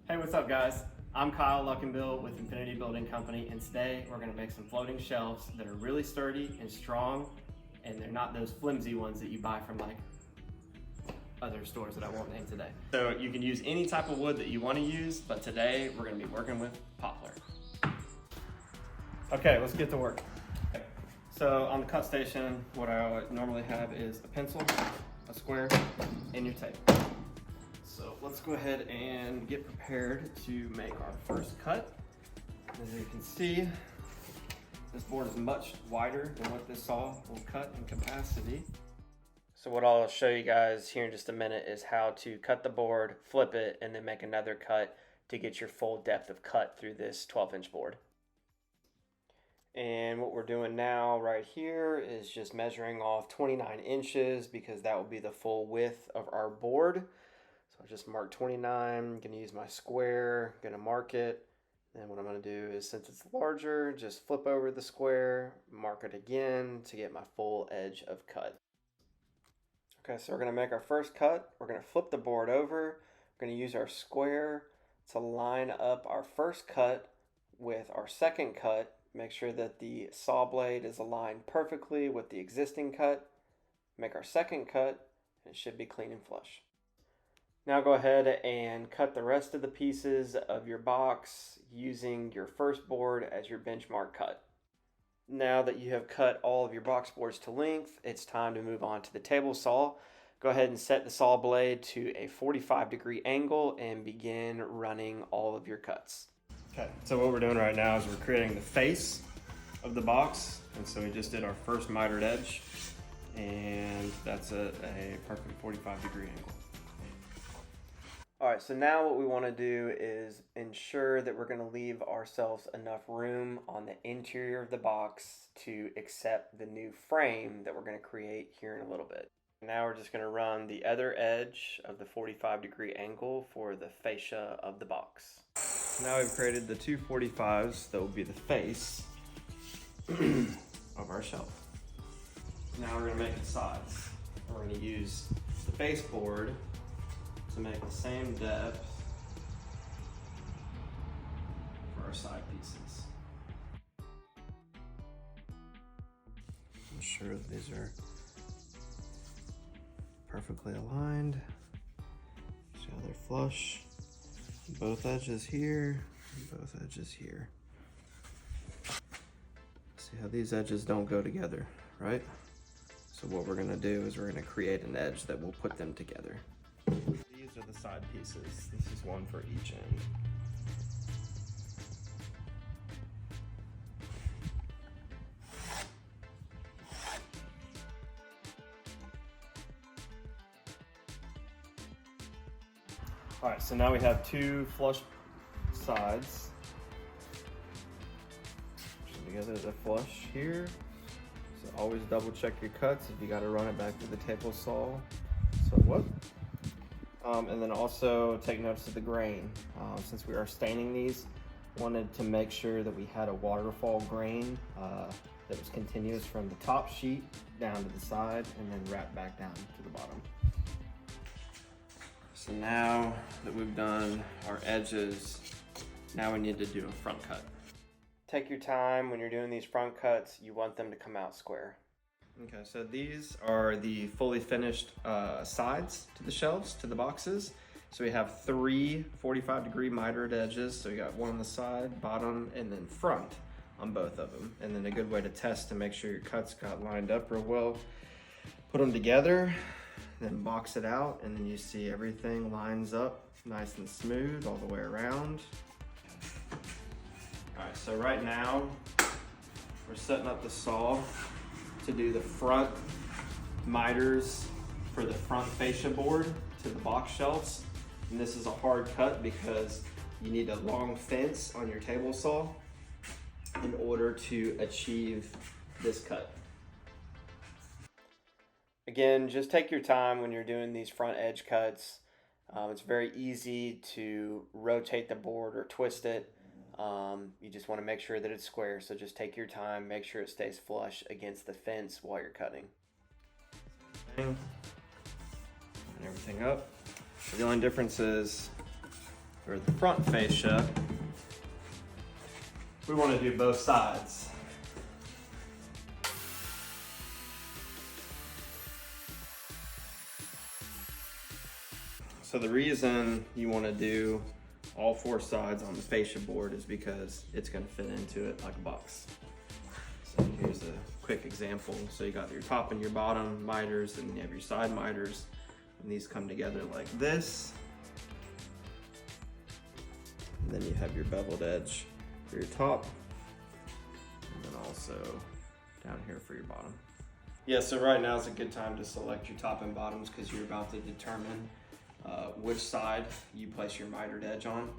Hey, what's up guys? I'm Kyle Luckenbill with Infinity Building Company, and today we're going to make some floating shelves that are really sturdy and strong, and they're not those flimsy ones that you buy from like other stores that I won't name today. So you can use any type of wood that you want to use, but today we're going to be working with poplar. Okay, let's get to work. So on the cut station, what I normally have is a pencil, a square, and your tape. So let's go ahead and get prepared to make our first cut. As you can see, this board is much wider than what this saw will cut in capacity. So what I'll show you guys here in just a minute is how to cut the board, flip it, and then make another cut to get your full depth of cut through this 12-inch board. And what we're doing now right here is just measuring off 29 inches because that will be the full width of our board. So I just marked 29, I'm gonna use my square, gonna mark it. Then what I'm gonna do is, since it's larger, just flip over the square, mark it again to get my full edge of cut. Okay, so we're gonna make our first cut. We're gonna flip the board over. We're gonna use our square to line up our first cut with our second cut. Make sure that the saw blade is aligned perfectly with the existing cut. Make our second cut, and it should be clean and flush. Now go ahead and cut the rest of the pieces of your box using your first board as your benchmark cut. Now that you have cut all of your box boards to length, it's time to move on to the table saw. Go ahead and set the saw blade to a 45-degree angle and begin running all of your cuts. Okay, so what we're doing right now is we're creating the face of the box, and so we just did our first mitered edge, and that's a perfect 45-degree angle. All right, so now what we want to do is ensure that we're going to leave ourselves enough room on the interior of the box to accept the new frame that we're going to create here in a little bit. Now we're just going to run the other edge of the 45-degree angle for the fascia of the box. Now we've created the two 45s that will be the face of our shelf. Now we're going to make the sides. We're going to use the baseboard to make the same depth for our side pieces. Ensure that these are perfectly aligned. See how they're flush. Both edges here, both edges here. See how these edges don't go together, right? So what we're gonna do is we're gonna create an edge that will put them together. These are the side pieces. This is one for each end. All right, so now we have two flush sides. Together they're flush here. So always double check your cuts if you got to run it back to the table saw. So what? And then also take notice of the grain. Since we are staining these, wanted to make sure that we had a waterfall grain that was continuous from the top sheet down to the side and then wrap back down to the bottom. So now that we've done our edges, now we need to do a front cut. Take your time when you're doing these front cuts. You want them to come out square. Okay, so these are the fully finished sides to the shelves, to the boxes. So we have three 45-degree mitered edges. So we got one on the side, bottom, and then front on both of them. And then a good way to test to make sure your cuts got lined up real well, put them together, then box it out, and then you see everything lines up nice and smooth all the way around. All right, so right now we're setting up the saw to do the front miters for the front fascia board to the box shelves. And this is a hard cut because you need a long fence on your table saw in order to achieve this cut. Again, just take your time when you're doing these front edge cuts. It's very easy to rotate the board or twist it. You just want to make sure that it's square, so just take your time, make sure it stays flush against the fence while you're cutting. Line everything up. The only difference is For the front fascia, we want to do both sides. So the reason you want to do all 4 sides on the fascia board is because it's going to fit into it like a box. So here's a quick example. So you got your top and your bottom miters, and you have your side miters, and these come together like this. And then you have your beveled edge for your top, and then also down here for your bottom. Yeah, so right now is a good time to select your top and bottoms because you're about to determine which side you place your mitered edge on.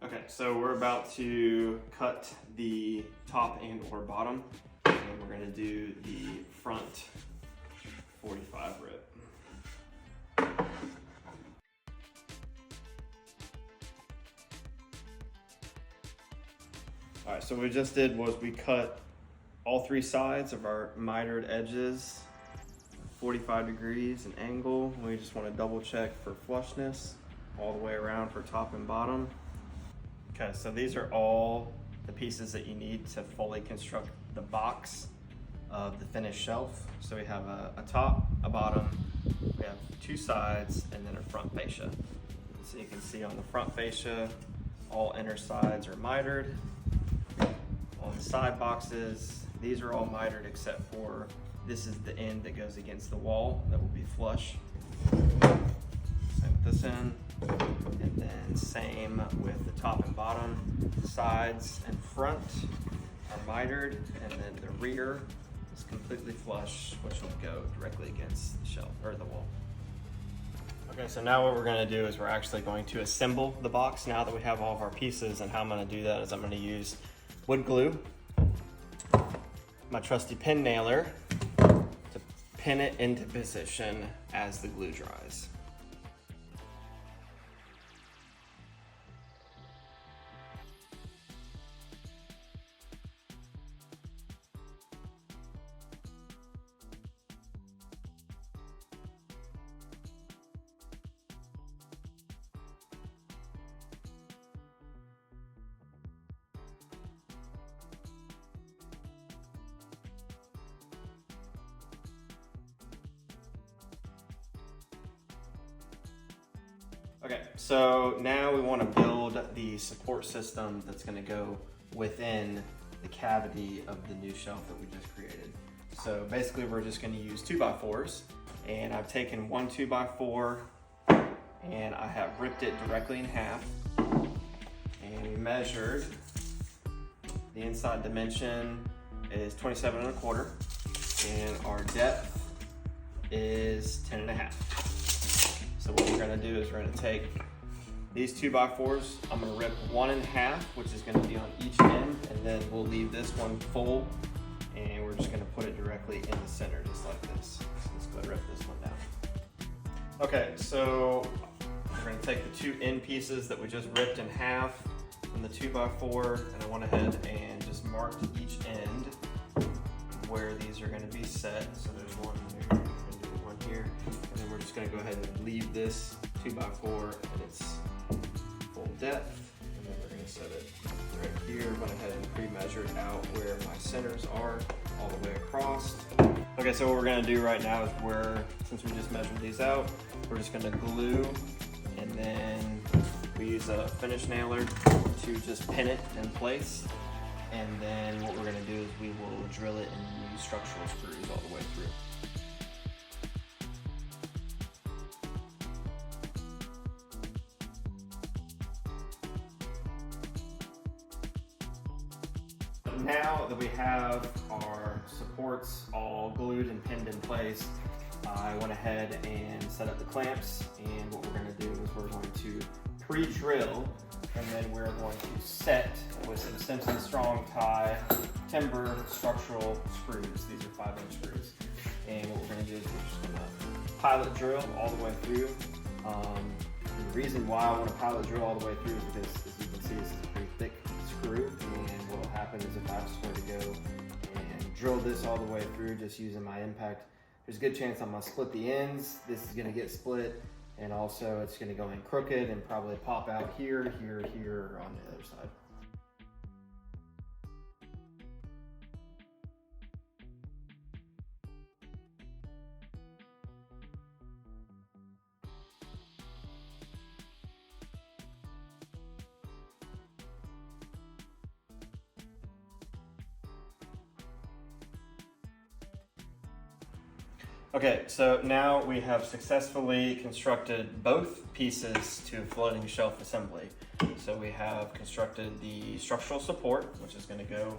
Okay, so we're about to cut the top and or bottom, and we're gonna do the front 45 rip. All right, so what we just did was we cut all 3 sides of our mitered edges 45 degrees an angle. We just want to double check for flushness all the way around for top and bottom. Okay, so these are all the pieces that you need to fully construct the box of the finished shelf. So we have a top, a bottom, we have 2 sides, and then a front fascia. So you can see on the front fascia, all inner sides are mitered. On the side boxes, these are all mitered except for this is the end that goes against the wall that will be flush. Same with this end. And then same with the top and bottom. Sides and front are mitered, and then the rear is completely flush, which will go directly against the shelf or the wall. Okay, so now what we're gonna do is we're actually going to assemble the box now that we have all of our pieces, and how I'm gonna do that is I'm gonna use wood glue, my trusty pin nailer, to pin it into position as the glue dries. Okay, so now we want to build the support system that's going to go within the cavity of the new shelf that we just created. So basically we're just going to use 2x4s, and I've taken one 2x4 and I have ripped it directly in half, and we measured the inside dimension is 27.25, and our depth is 10.5. So what we're gonna do is we're gonna take these 2x4s, I'm gonna rip one in half, which is gonna be on each end, and then we'll leave this one full, and we're just gonna put it directly in the center, just like this. So let's go rip this one down. Okay, so we're gonna take the 2 end pieces that we just ripped in half from the 2x4, and I went ahead and just marked each end where these are gonna be set. So there's one here, we're gonna do one here, and then we're just gonna go ahead and leave this 2x4 at its full depth, and then we're gonna set it right here. Went ahead and pre-measured out where my centers are all the way across. Okay, so what we're gonna do right now is since we just measured these out, we're just gonna glue, and then we use a finish nailer to just pin it in place. And then what we're gonna do is we will drill it and use structural screws all the way through. Now that we have our supports all glued and pinned in place, I went ahead and set up the clamps, and what we're going to do is we're going to pre-drill, and then we're going to set with some Simpson Strong Tie timber structural screws. These are 5-inch screws, and what we're going to do is we're just going to pilot drill all the way through. The reason why I want to pilot drill all the way through is because, as you can see, this is a pretty thick screw, and what will happen is if I just were to go and drill this all the way through just using my impact, there's a good chance I'm going to split the ends. This is going to get split, And also it's gonna go in crooked and probably pop out here, here, here on the other side. Okay, so now we have successfully constructed both pieces to floating shelf assembly. So we have constructed the structural support, which is going to go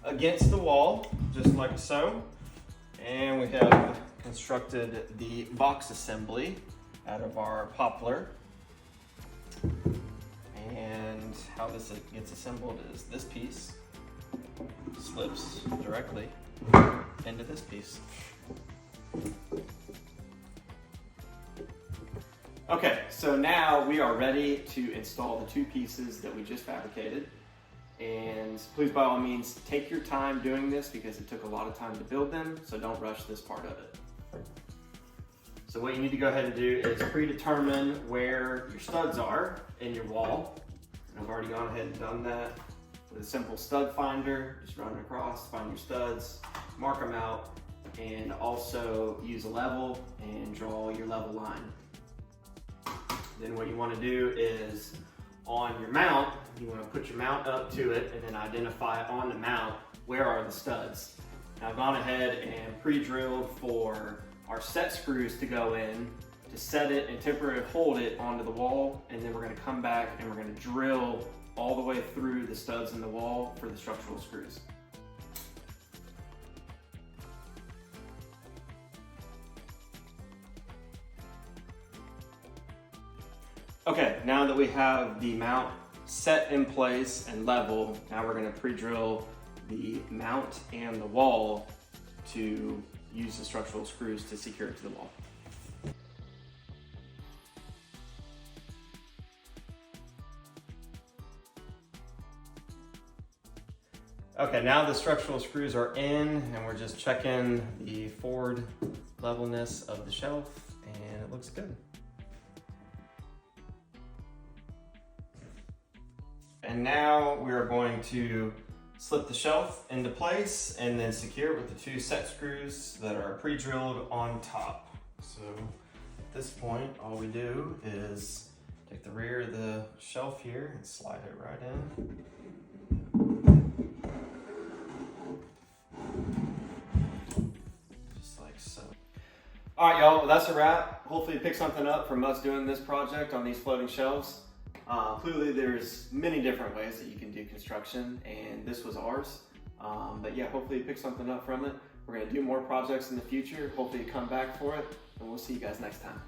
against the wall, just like so. And we have constructed the box assembly out of our poplar. And how this gets assembled is this piece slips directly into this piece. Okay, so now we are ready to install the two pieces that we just fabricated. And please, by all means, take your time doing this because it took a lot of time to build them, so don't rush this part of it. So what you need to go ahead and do is predetermine where your studs are in your wall. And I've already gone ahead and done that with a simple stud finder. Just run across, find your studs, mark them out, and also use a level and draw your level line. Then what you want to do is on your mount, you want to put your mount up to it and then identify on the mount where are the studs. Now I've gone ahead and pre-drilled for our set screws to go in to set it and temporarily hold it onto the wall, and then we're going to come back and we're going to drill all the way through the studs in the wall for the structural screws. Okay, now that we have the mount set in place and level, now we're going to pre-drill the mount and the wall to use the structural screws to secure it to the wall. Okay, now the structural screws are in and we're just checking the forward levelness of the shelf, and it looks good. And now we are going to slip the shelf into place and then secure it with the two set screws that are pre-drilled on top. So at this point, all we do is take the rear of the shelf here and slide it right in. Just like so. All right, y'all, well, that's a wrap. Hopefully you picked something up from us doing this project on these floating shelves. Clearly there's many different ways that you can do construction, and this was ours. But yeah, hopefully you pick something up from it. We're gonna do more projects in the future. Hopefully you come back for it, and we'll see you guys next time.